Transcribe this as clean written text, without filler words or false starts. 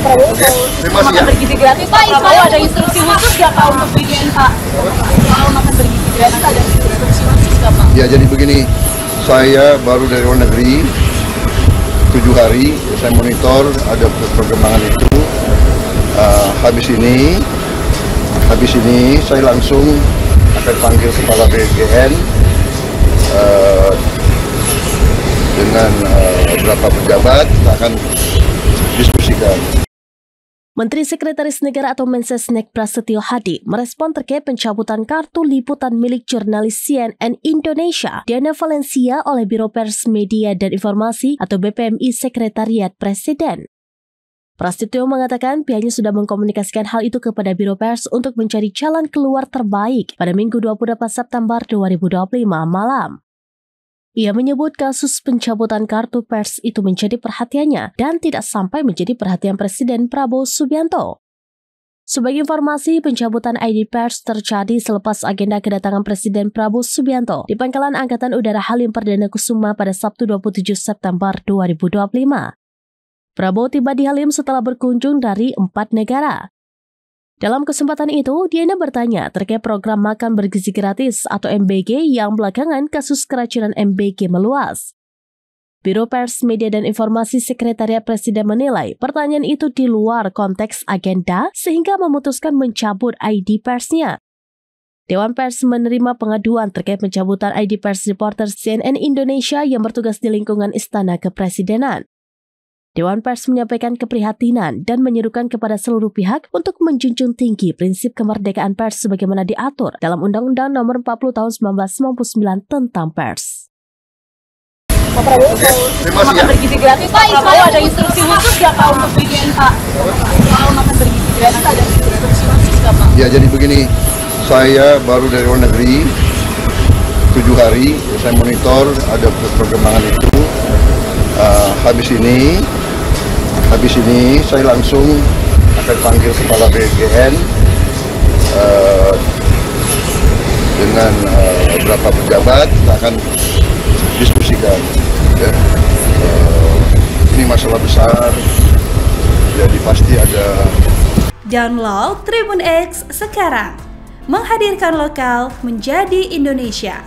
Pak Prabowo makan bergizi gratis. Pak Prabowo ada instruksi khusus nggak Pak untuk bikin Pak soal makan bergizi gratis, ada instruksi khusus nggak Pak? Ya jadi begini, saya baru dari luar negeri 7 hari, saya monitor ada perkembangan itu. Habis ini saya langsung akan panggil kepala BGN dengan beberapa pejabat, kita akan diskusikan. Menteri Sekretaris Negara atau Mensesnek Prasetyo Hadi merespon terkait pencabutan kartu liputan milik jurnalis CNN Indonesia Diana Valencia oleh Biro Pers Media dan Informasi atau BPMI Sekretariat Presiden. Prasetyo mengatakan pihaknya sudah mengkomunikasikan hal itu kepada Biro Pers untuk mencari jalan keluar terbaik pada Minggu 28 September 2025 malam. Ia menyebut kasus pencabutan kartu pers itu menjadi perhatiannya dan tidak sampai menjadi perhatian Presiden Prabowo Subianto. Sebagai informasi, pencabutan ID pers terjadi selepas agenda kedatangan Presiden Prabowo Subianto di Pangkalan Angkatan Udara Halim Perdana Kusuma pada Sabtu 27 September 2025. Prabowo tiba di Halim setelah berkunjung dari 4 negara. Dalam kesempatan itu, Diana bertanya terkait program makan bergizi gratis atau MBG yang belakangan kasus keracunan MBG meluas. Biro Pers Media dan Informasi Sekretariat Presiden menilai pertanyaan itu di luar konteks agenda sehingga memutuskan mencabut ID persnya. Dewan Pers menerima pengaduan terkait pencabutan ID pers reporter CNN Indonesia yang bertugas di lingkungan Istana Kepresidenan. Dewan Pers menyampaikan keprihatinan dan menyerukan kepada seluruh pihak untuk menjunjung tinggi prinsip kemerdekaan pers sebagaimana diatur dalam Undang-Undang Nomor 40 Tahun 1999 tentang pers. Pak Prabowo makan bergizi gratis. Pak Prabowo ada instruksi khusus nggak Pak untuk bikin Pak soal makan bergizi gratis, ada instruksi khusus nggak Pak? Ya jadi begini, saya baru dari luar negeri 7 hari, saya monitor ada perkembangan itu. Habis ini saya langsung akan panggil kepala BGN dengan beberapa pejabat, kita akan diskusikan. Ya. Ini masalah besar, jadi pasti ada. Download Tribun X sekarang, menghadirkan lokal menjadi Indonesia.